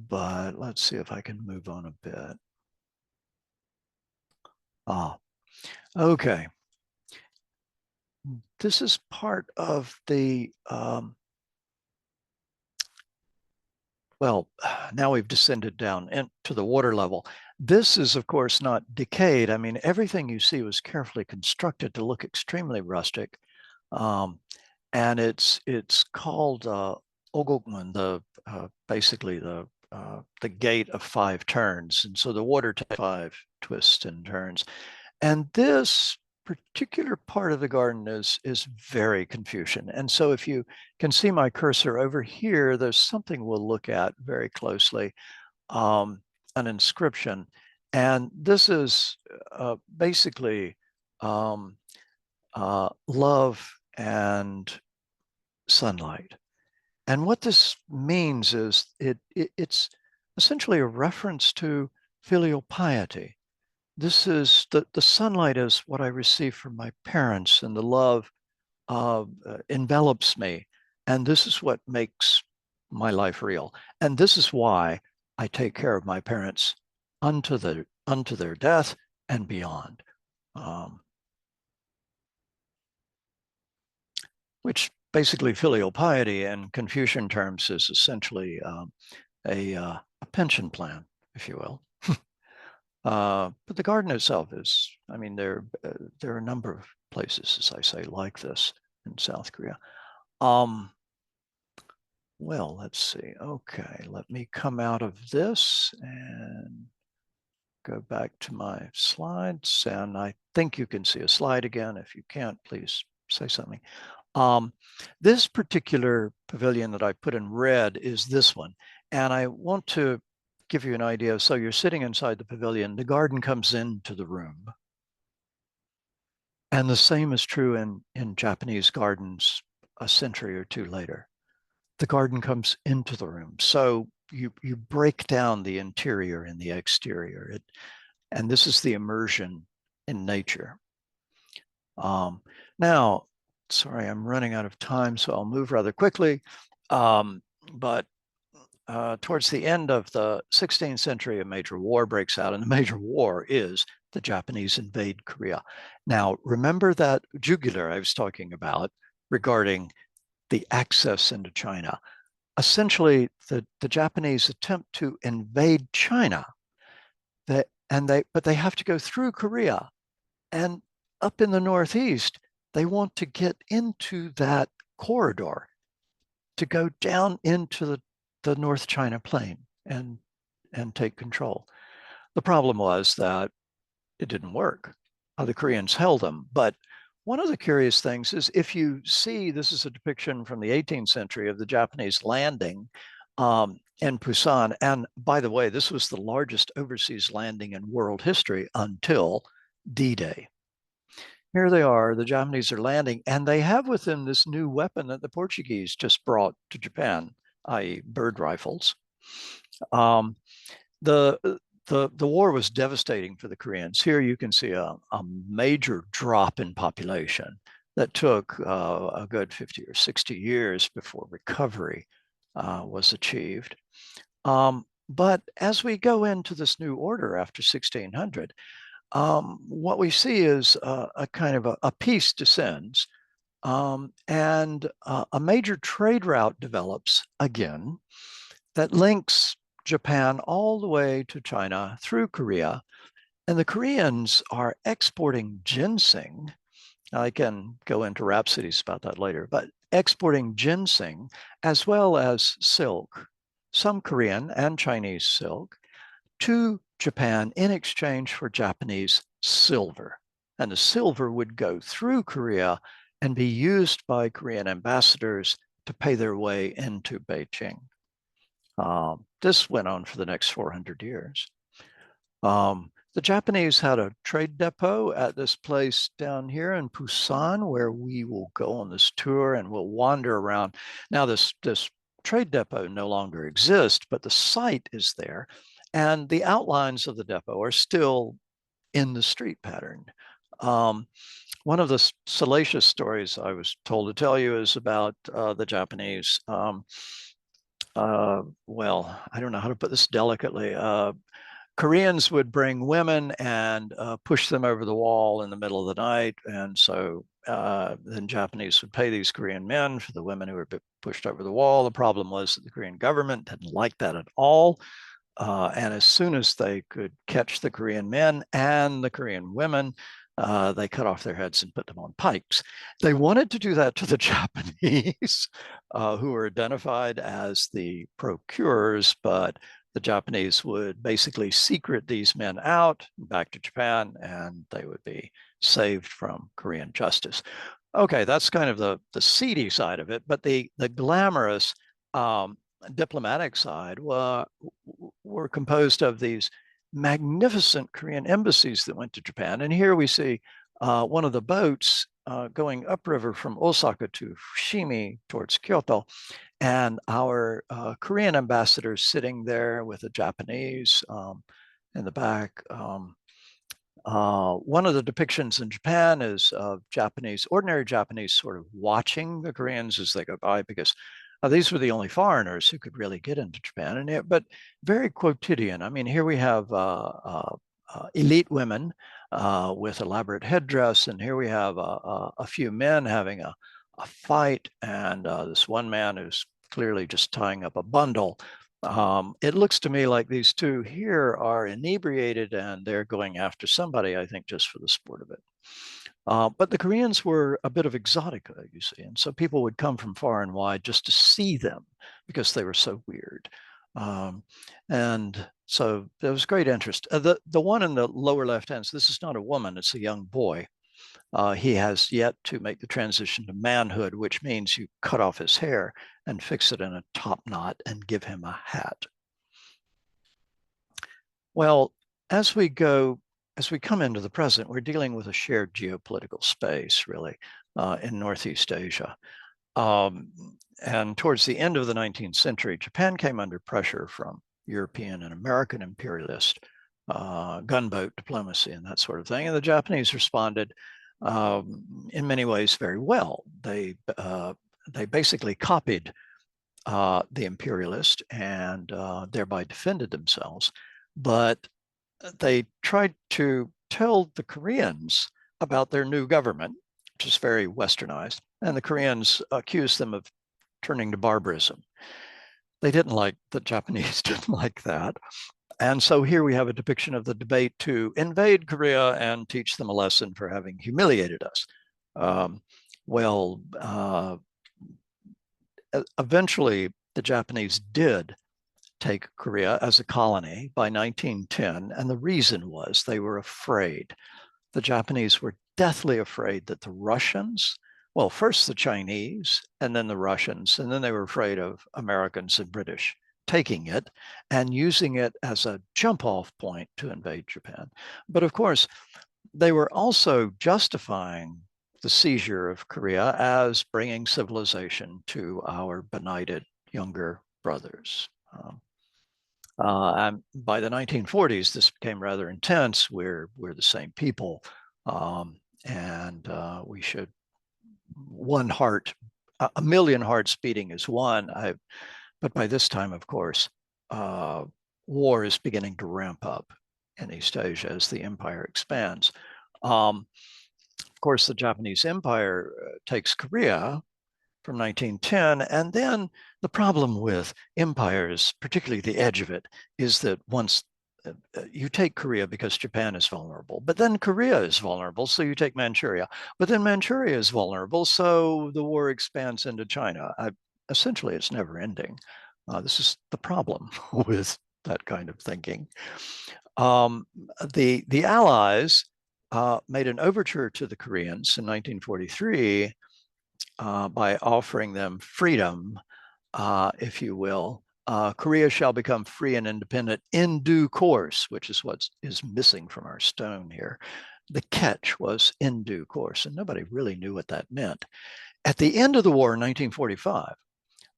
But let's see if I can move on a bit. Okay. This is part of the well, now we've descended down into the water level. This is, of course, not decayed. I mean, everything you see was carefully constructed to look extremely rustic. And it's called Ogokmun, basically the gate of 5 turns. And so the water takes 5 twists and turns. And this particular part of the garden is very Confucian. And so if you can see my cursor over here, there's something we'll look at very closely, an inscription. And this is basically love and sunlight. And what this means is it's essentially a reference to filial piety. This is the sunlight is what I receive from my parents, and the love envelops me. And this is what makes my life real. And this is why I take care of my parents unto their death and beyond. which basically filial piety in Confucian terms is essentially a pension plan, if you will. But the garden itself is, I mean, there are a number of places, as I say, like this in South Korea. Well, let's see. Okay, let me come out of this and go back to my slides. And I think you can see a slide again. If you can't, please say something. This particular pavilion that I put in red is this one. And I want to give you an idea. So you're sitting inside the pavilion, the garden comes into the room. And the same is true in Japanese gardens a century or two later. The garden comes into the room. So you break down the interior and the exterior. And this is the immersion in nature. Now, sorry, I'm running out of time, so I'll move rather quickly. But towards the end of the 16th century, a major war breaks out, and the major war is the Japanese invade Korea. Now, remember that jugular I was talking about regarding the access into China. Essentially, the Japanese attempt to invade China, but they have to go through Korea. And up in the Northeast, they want to get into that corridor to go down into the North China Plain and take control. The problem was that it didn't work. The Koreans held them. But one of the curious things is if you see, this is a depiction from the 18th century of the Japanese landing in Pusan. And by the way, this was the largest overseas landing in world history until D-Day. Here they are, the Japanese are landing, and they have with them this new weapon that the Portuguese just brought to Japan, i.e. bird rifles. The war was devastating for the Koreans. Here you can see a major drop in population that took a good 50 or 60 years before recovery was achieved. But as we go into this new order after 1600, what we see is a kind of a peace descends, and a major trade route develops again that links Japan all the way to China through Korea. And the Koreans are exporting ginseng. I can go into rhapsodies about that later, but exporting ginseng as well as silk, some Korean and Chinese silk, to Japan in exchange for Japanese silver. And the silver would go through Korea and be used by Korean ambassadors to pay their way into Beijing. This went on for the next 400 years. The Japanese had a trade depot at this place down here in Pusan, where we will go on this tour and we'll wander around. Now, this trade depot no longer exists, but the site is there. And the outlines of the depot are still in the street pattern. One of the salacious stories I was told to tell you is about the Japanese. Well, I don't know how to put this delicately. Koreans would bring women and push them over the wall in the middle of the night. And so then Japanese would pay these Korean men for the women who were pushed over the wall. The problem was that the Korean government didn't like that at all. And as soon as they could catch the Korean men and the Korean women, they cut off their heads and put them on pikes. They wanted to do that to the Japanese, who were identified as the procurers, but the Japanese would basically secret these men out back to Japan, and they would be saved from Korean justice. Okay, that's kind of the seedy side of it, but the glamorous diplomatic side were composed of these magnificent Korean embassies that went to Japan. And here we see one of the boats going upriver from Osaka to Fushimi towards Kyoto, and our Korean ambassadors sitting there with the Japanese in the back. One of the depictions in Japan is of ordinary Japanese sort of watching the Koreans as they go by, because these were the only foreigners who could really get into Japan, but very quotidian. I mean, here we have elite women with elaborate headdress, and here we have a few men having a a fight, and this one man who's clearly just tying up a bundle. It looks to me like these two here are inebriated and they're going after somebody, I think, just for the sport of it. But the Koreans were a bit of exotica, you see, and so people would come from far and wide just to see them because they were so weird. And so there was great interest. The one in the lower left hand, so this is not a woman, it's a young boy. He has yet to make the transition to manhood, which means you cut off his hair and fix it in a top knot and give him a hat. Well, as we come into the present, we're dealing with a shared geopolitical space, really, in Northeast Asia. And towards the end of the 19th century, Japan came under pressure from European and American imperialist gunboat diplomacy and that sort of thing. And the Japanese responded in many ways very well. They basically copied the imperialist and thereby defended themselves. But they tried to tell the Koreans about their new government, which is very westernized, and the Koreans accused them of turning to barbarism. They didn't like, the Japanese didn't like that. And so here we have a depiction of the debate to invade Korea and teach them a lesson for having humiliated us. Eventually, the Japanese did take Korea as a colony by 1910, and the reason was they were afraid. The Japanese were deathly afraid that the Russians, well, first the Chinese, and then the Russians, and then they were afraid of Americans and British taking it and using it as a jump-off point to invade Japan. But of course, they were also justifying the seizure of Korea as bringing civilization to our benighted younger brothers. And by the 1940s, this became rather intense. We're the same people, and we should, one heart, a million hearts beating as one. But by this time, of course, war is beginning to ramp up in East Asia as the empire expands. Of course, the Japanese Empire takes Korea from 1910, and then the problem with empires, particularly the edge of it, is that once you take Korea because Japan is vulnerable, but then Korea is vulnerable, so you take Manchuria, but then Manchuria is vulnerable, so the war expands into China. Essentially, it's never ending. This is the problem with that kind of thinking. The Allies made an overture to the Koreans in 1943 by offering them freedom, if you will. Korea shall become free and independent in due course, which is what is missing from our stone here. The catch was in due course, and nobody really knew what that meant. At the end of the war in 1945,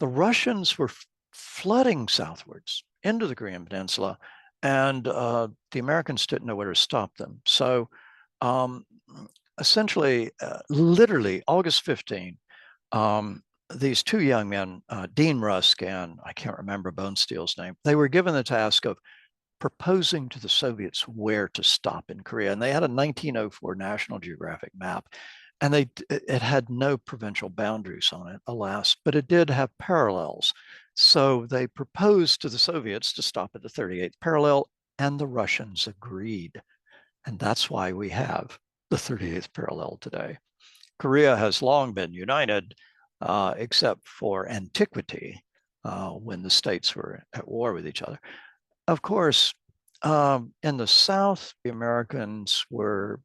the Russians were flooding southwards into the Korean Peninsula, and the Americans didn't know where to stop them. So essentially, literally August 15, these two young men, Dean Rusk and I can't remember Bonesteel's name, they were given the task of proposing to the Soviets where to stop in Korea. And they had a 1904 National Geographic map, and it had no provincial boundaries on it, alas, but it did have parallels. So they proposed to the Soviets to stop at the 38th parallel, and the Russians agreed. And that's why we have the 38th parallel today. Korea has long been united, except for antiquity, when the states were at war with each other. Of course, in the South, the Americans were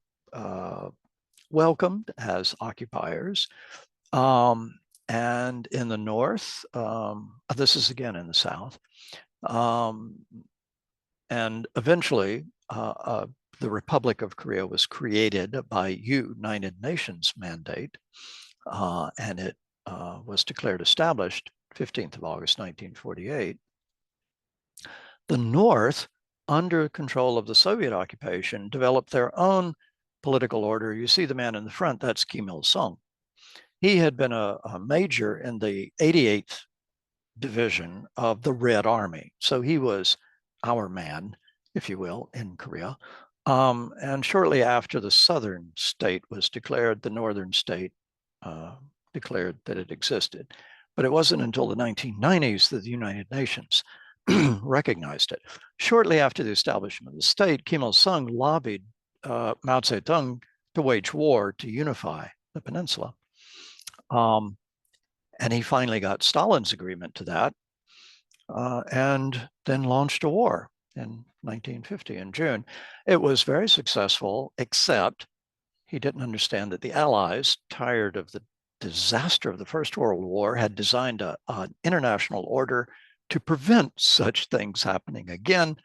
welcomed as occupiers. And in the North, this is again in the South, and eventually the Republic of Korea was created by United Nations mandate, and it was declared established 15th of August, 1948. The North, under control of the Soviet occupation, developed their own political order. You see the man in the front, that's Kim Il-sung. He had been a major in the 88th Division of the Red Army. So he was our man, if you will, in Korea. And shortly after the southern state was declared, the northern state declared that it existed. But it wasn't until the 1990s that the United Nations recognized it. Shortly after the establishment of the state, Kim Il-sung lobbied Mao Zedong to wage war to unify the peninsula. And he finally got Stalin's agreement to that, and then launched a war in 1950 in June. It was very successful, except he didn't understand that the Allies, tired of the disaster of the First World War, had designed an international order to prevent such things happening again,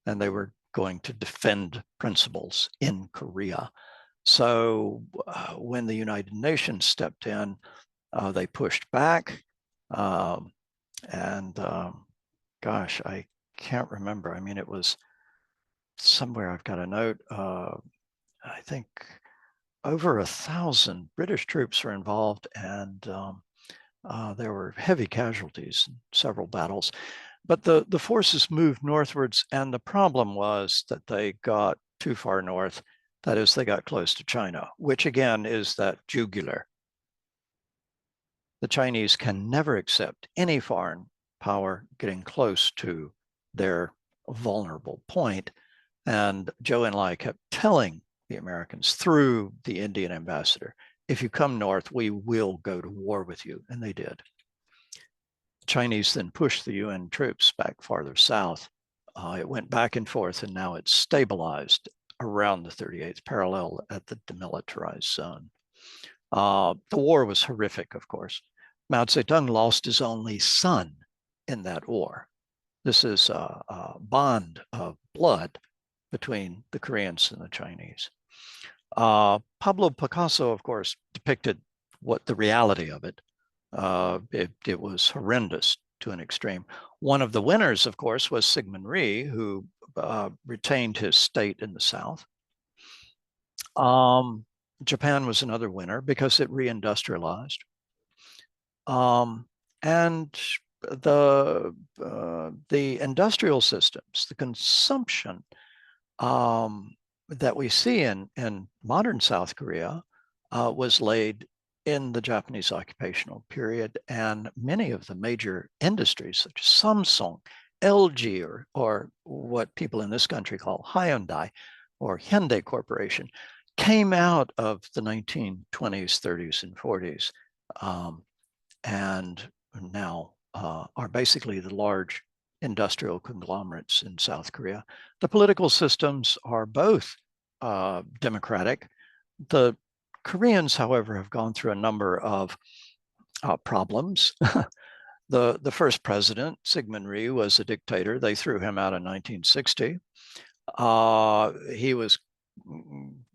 and they were going to defend principles in Korea. So when the United Nations stepped in, they pushed back, and gosh, I can't remember. I mean, it was somewhere, I've got a note, I think over 1,000 British troops were involved, and there were heavy casualties in several battles. But the forces moved northwards, and the problem was that they got too far north. That is, they got close to China, which again is that jugular. The Chinese can never accept any foreign power getting close to their vulnerable point. And Zhou Enlai kept telling the Americans through the Indian ambassador, if you come north, we will go to war with you. And they did. The Chinese then pushed the UN troops back farther south. It went back and forth, and now it's stabilized around the 38th parallel at the Demilitarized Zone. The war was horrific, of course. Mao Zedong lost his only son in that war. This is a bond of blood between the Koreans and the Chinese. Pablo Picasso, of course, depicted what the reality of it. It was horrendous to an extreme. One of the winners, of course, was Syngman Rhee, who retained his state in the south. Japan was another winner because it reindustrialized. And the industrial systems, the consumption that we see in modern South Korea was laid in the Japanese occupational period, and many of the major industries such as Samsung, LG, or what people in this country call Hyundai or Hyundai Corporation, came out of the 1920s, 30s, and 40s, and now are basically the large industrial conglomerates in South Korea. The political systems are both democratic. The Koreans, however, have gone through a number of problems. The first president, Syngman Rhee, was a dictator. They threw him out in 1960.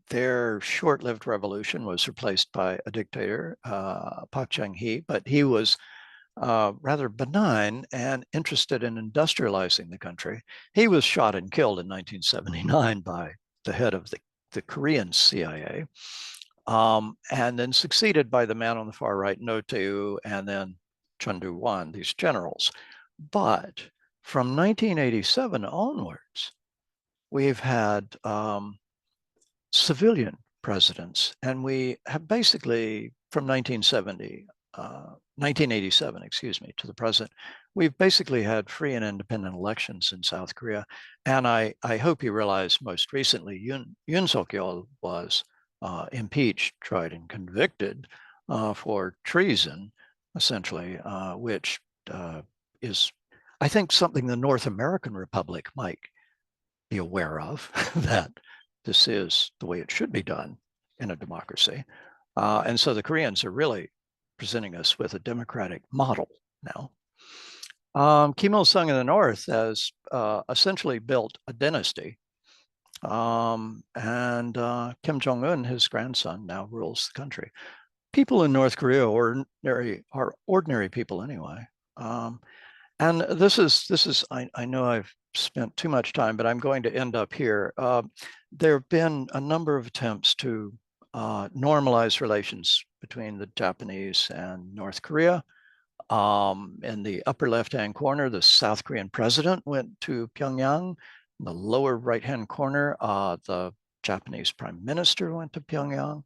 Their short-lived revolution was replaced by a dictator, Park Chung-hee, but he was rather benign and interested in industrializing the country. He was shot and killed in 1979 by the head of the Korean CIA, and then succeeded by the man on the far right, No Tae-woo, and then Chun Do-won, these generals. But from 1987 onwards, we've had civilian presidents, and we have basically from 1987, excuse me, to the present, we've basically had free and independent elections in South Korea. And I hope you realize most recently, Yoon Suk-yeol was impeached, tried, and convicted for treason, essentially, which is, I think, something the North American Republic might be aware of, that this is the way it should be done in a democracy. And so the Koreans are really presenting us with a democratic model now. Kim Il-sung in the North has essentially built a dynasty. And Kim Jong-un, his grandson, now rules the country. People in North Korea are ordinary people anyway. And this is I know I've spent too much time, but I'm going to end up here. There have been a number of attempts to normalize relations between the Japanese and North Korea. In the upper left-hand corner, the South Korean president went to Pyongyang. In the lower right-hand corner, the Japanese prime minister went to Pyongyang.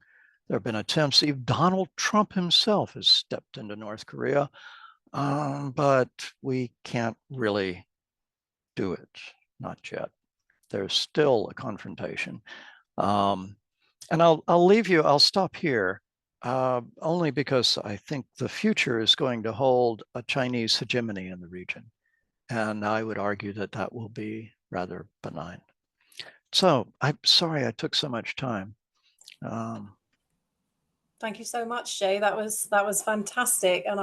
There have been attempts, even Donald Trump himself has stepped into North Korea, but we can't really do it, not yet. There's still a confrontation. And I'll leave you, I'll stop here, only because I think the future is going to hold a Chinese hegemony in the region. And I would argue that that will be rather benign. So I'm sorry I took so much time. Thank you so much, Jay. That was fantastic. And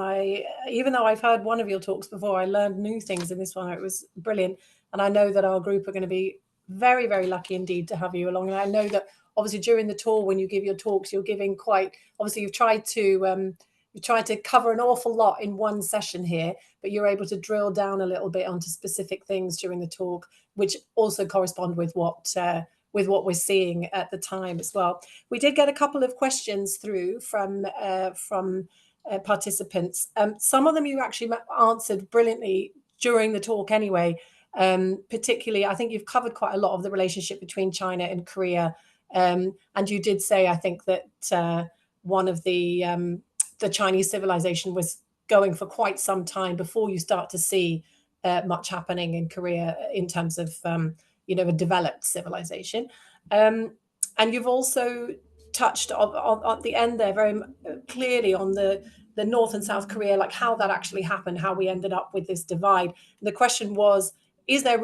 even though I've heard one of your talks before, I learned new things in this one. It was brilliant. And I know that our group are going to be very, very lucky indeed to have you along. And I know that obviously during the tour, when you give your talks, you're giving quite, obviously you've tried to cover an awful lot in one session here, but you're able to drill down a little bit onto specific things during the talk, which also correspond with what we're seeing at the time as well. We did get a couple of questions through from participants. Some of them you actually answered brilliantly during the talk anyway. Particularly, I think you've covered quite a lot of the relationship between China and Korea. And you did say, I think, that one of the Chinese civilization was going for quite some time before you start to see much happening in Korea in terms of a developed civilization. And you've also touched on the end there very clearly on the North and South Korea, like how that actually happened, how we ended up with this divide. And the question was, is there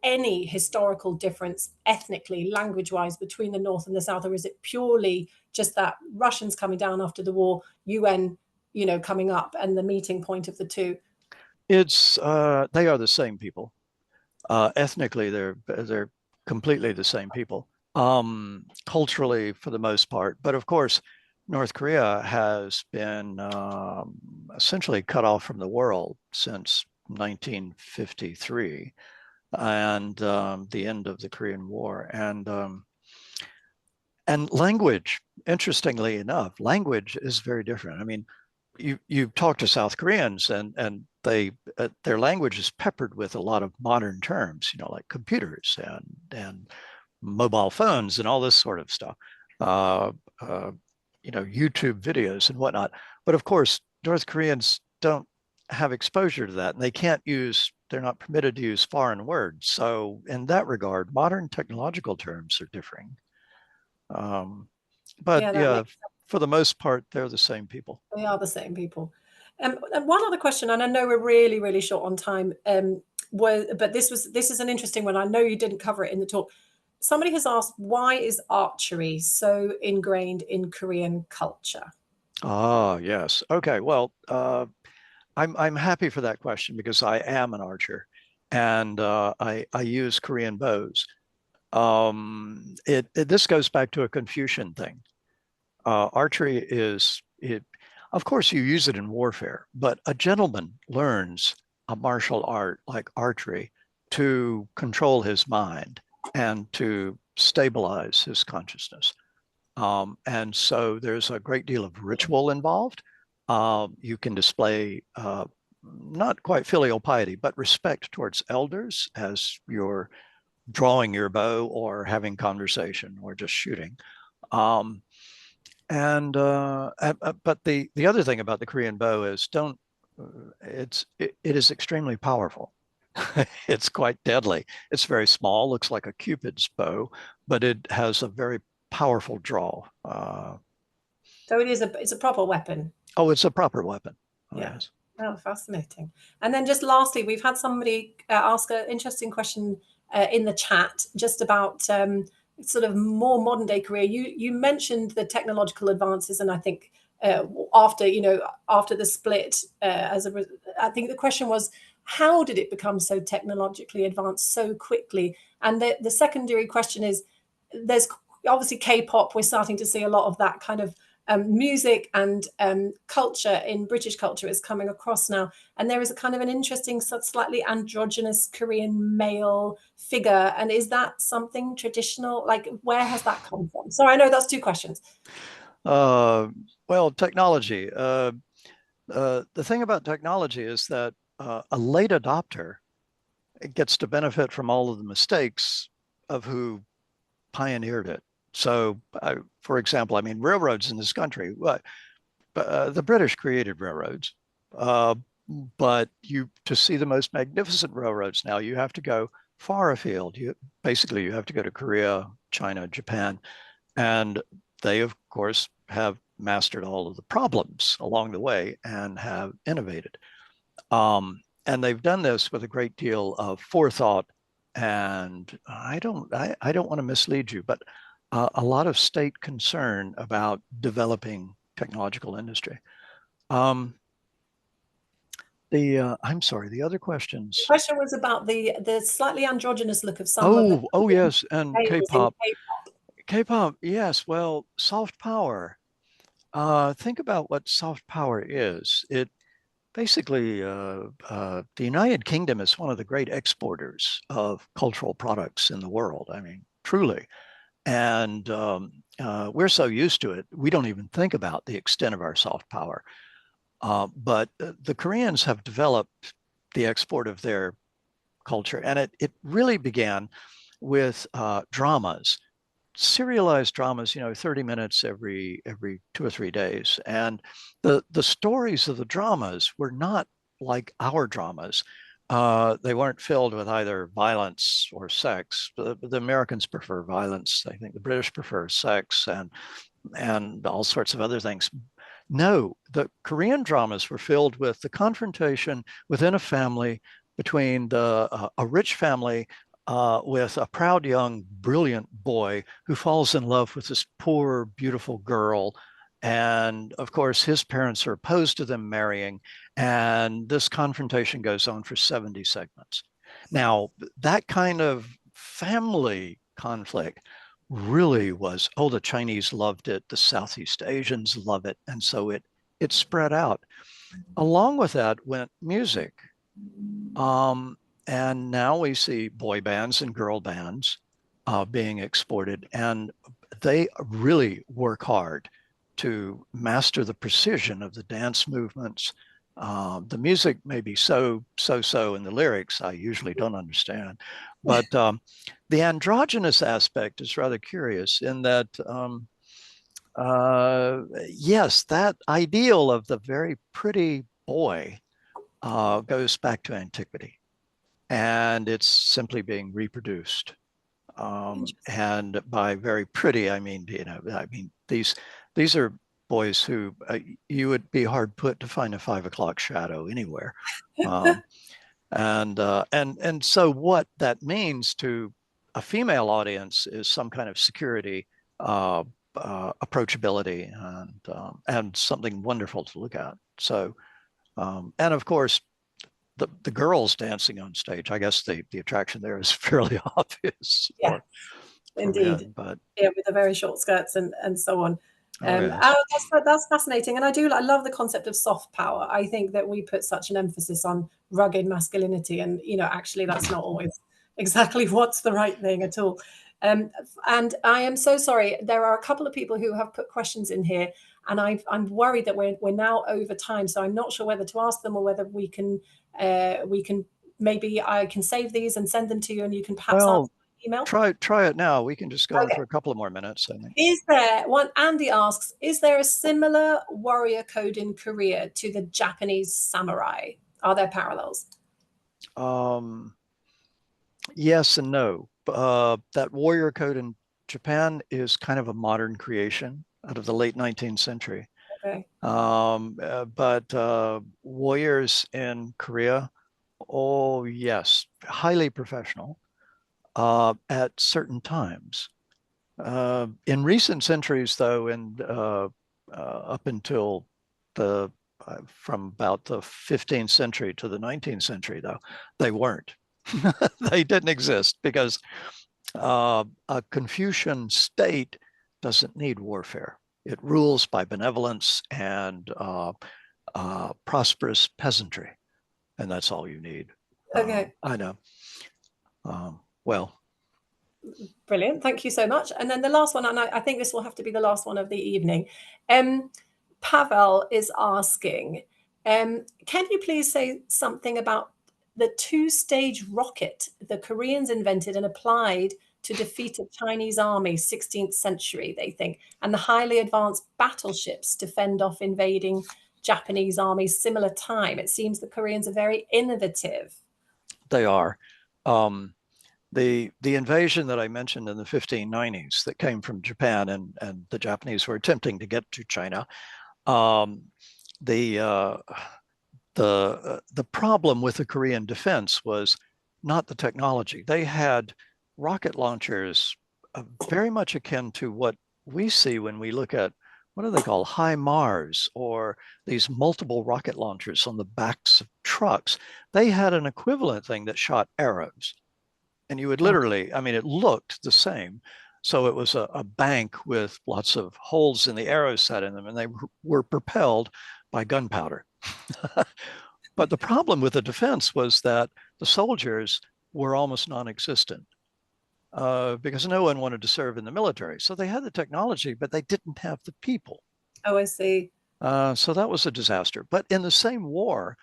any historical difference ethnically, language-wise, between the North and the South, or is it purely just that Russians coming down after the war, UN, coming up, and the meeting point of the two? It's they are the same people. Ethnically, they're completely the same people. Culturally, for the most part, but of course, North Korea has been essentially cut off from the world since 1953 and the end of the Korean War. And language, interestingly enough, language is very different. I mean, you talk to South Koreans and they their language is peppered with a lot of modern terms, like computers and mobile phones and all this sort of stuff, YouTube videos and whatnot. But of course, North Koreans don't have exposure to that, and they're not permitted to use foreign words. So in that regard, modern technological terms are differing. But yeah, for the most part, they're the same people. They are the same people. And one other question, and I know we're really, really short on time, but this is an interesting one. I know you didn't cover it in the talk. Somebody has asked, why is archery so ingrained in Korean culture? Ah, yes. Okay. Well, I'm happy for that question because I am an archer, and I use Korean bows. This goes back to a Confucian thing. Archery of course, you use it in warfare, but a gentleman learns a martial art like archery to control his mind and to stabilize his consciousness. And so there's a great deal of ritual involved. You can display not quite filial piety, but respect towards elders as you're drawing your bow or having conversation or just shooting. But the other thing about the Korean bow is it is extremely powerful. It's quite deadly. It's very small, looks like a Cupid's bow, but it has a very powerful draw. So it's a proper weapon. Oh, it's a proper weapon. Oh, yeah. Yes. Oh, fascinating. And then just lastly, we've had somebody ask an interesting question in the chat just about sort of more modern day Korea. You mentioned the technological advances, and I think after the split, I think the question was, how did it become so technologically advanced so quickly? And the secondary question is, there's obviously K-pop. We're starting to see a lot of that kind of music and culture in British culture is coming across now, and there is a kind of an interesting, slightly androgynous Korean male figure. And is that something traditional? Like, where has that come from? So I know that's two questions. Well, technology. The thing about technology is that a late adopter gets to benefit from all of the mistakes of who pioneered it. So, for example, I mean, railroads in this country, the British created railroads, but to see the most magnificent railroads now, you have to go far afield. Basically you have to go to Korea, China, Japan, and they, of course, have mastered all of the problems along the way and have innovated. And they've done this with a great deal of forethought. And I don't want to mislead you, but a lot of state concern about developing technological industry. I'm sorry, the other questions. The question was about the slightly androgynous look of some of the yes, and males in K-pop. K-pop. K-pop, yes. Well, soft power. Think about what soft power is. It basically, the United Kingdom is one of the great exporters of cultural products in the world. I mean, truly. And we're so used to it, we don't even think about the extent of our soft power. But the Koreans have developed the export of their culture, and it really began with dramas, serialized dramas, 30 minutes every 2 or 3 days. And the stories of the dramas were not like our dramas. They weren't filled with either violence or sex. The Americans prefer violence. I think the British prefer sex and all sorts of other things. No, the Korean dramas were filled with the confrontation within a family between a rich family with a proud young brilliant boy who falls in love with this poor beautiful girl, and of course his parents are opposed to them marrying, and this confrontation goes on for 70 segments. Now that kind of family conflict really was, oh, the Chinese loved it, the Southeast Asians love it, and so it spread out. Along with that went music. And now we see boy bands and girl bands being exported, and they really work hard to master the precision of the dance movements. The music may be so, and the lyrics I usually don't understand. But the androgynous aspect is rather curious in that, yes, that ideal of the very pretty boy goes back to antiquity, and it's simply being reproduced. And by very pretty, I mean, these are boys who you would be hard put to find a 5 o'clock shadow anywhere. And so what that means to a female audience is some kind of security, approachability, and something wonderful to look at. So, and of course, the girls dancing on stage, I guess the attraction there is fairly obvious. Yeah, indeed. Men, but yeah, with the very short skirts and so on. yes. That's fascinating, and I love the concept of soft power. I think that we put such an emphasis on rugged masculinity, and actually that's not always exactly what's the right thing at all. And I am so sorry. There are a couple of people who have put questions in here, and I'm worried that we're now over time. So I'm not sure whether to ask them or whether we can maybe I can save these and send them to you, and you can perhaps answer email. Try it now. We can just go on for a couple of more minutes, I think. Is there one? Andy asks, is there a similar warrior code in Korea to the Japanese samurai? Are there parallels? Yes and no. That warrior code in Japan is kind of a modern creation out of the late 19th century. Okay. But warriors in Korea, oh yes, highly professional at certain times. In recent centuries, though, and up until from about the 15th century to the 19th century, though, they weren't. They didn't exist because a Confucian state doesn't need warfare. It rules by benevolence and prosperous peasantry, and that's all you need. Okay. I know. Well. Brilliant. Thank you so much. And then the last one, and I think this will have to be the last one of the evening. Pavel is asking, can you please say something about the two-stage rocket the Koreans invented and applied to defeat a Chinese army, 16th century, they think, and the highly advanced battleships to fend off invading Japanese armies similar time. It seems the Koreans are very innovative. They are. The invasion that I mentioned in the 1590s that came from Japan, and the Japanese were attempting to get to China. The problem with the Korean defense was not the technology. They had rocket launchers very much akin to what we see when we look at, what do they call, HIMARS, or these multiple rocket launchers on the backs of trucks. They had an equivalent thing that shot arrows. And you would literally, I mean, it looked the same. So it was a bank with lots of holes in the arrows set in them, and they were propelled by gunpowder. But the problem with the defense was that the soldiers were almost non-existent because no one wanted to serve in the military. So they had the technology, but they didn't have the people. Oh, I see. So that was a disaster. But in the same war,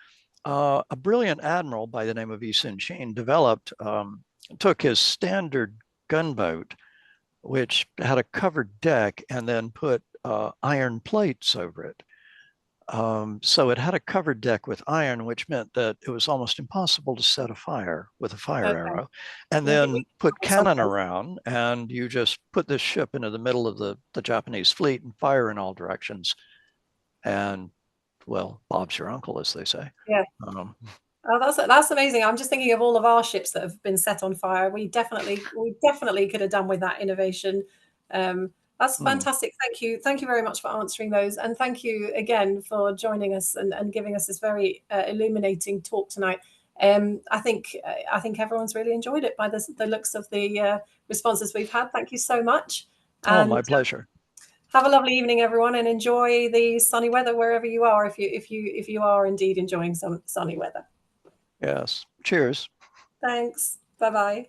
a brilliant admiral by the name of Yi Sun-shin developed, took his standard gunboat, which had a covered deck, and then put iron plates over it. So it had a covered deck with iron, which meant that it was almost impossible to set a fire with a fire arrow, and then put cannon around, and you just put this ship into the middle of the Japanese fleet and fire in all directions. And, well, Bob's your uncle, as they say. Yeah. Oh, that's amazing. I'm just thinking of all of our ships that have been set on fire. We definitely could have done with that innovation. That's fantastic. Thank you very much for answering those, and thank you again for joining us and giving us this very illuminating talk tonight. I think everyone's really enjoyed it by the looks of the responses we've had. Thank you so much. Oh, my pleasure. Have a lovely evening, everyone, and enjoy the sunny weather wherever you are. If you are indeed enjoying some sunny weather. Yes. Cheers. Thanks. Bye-bye.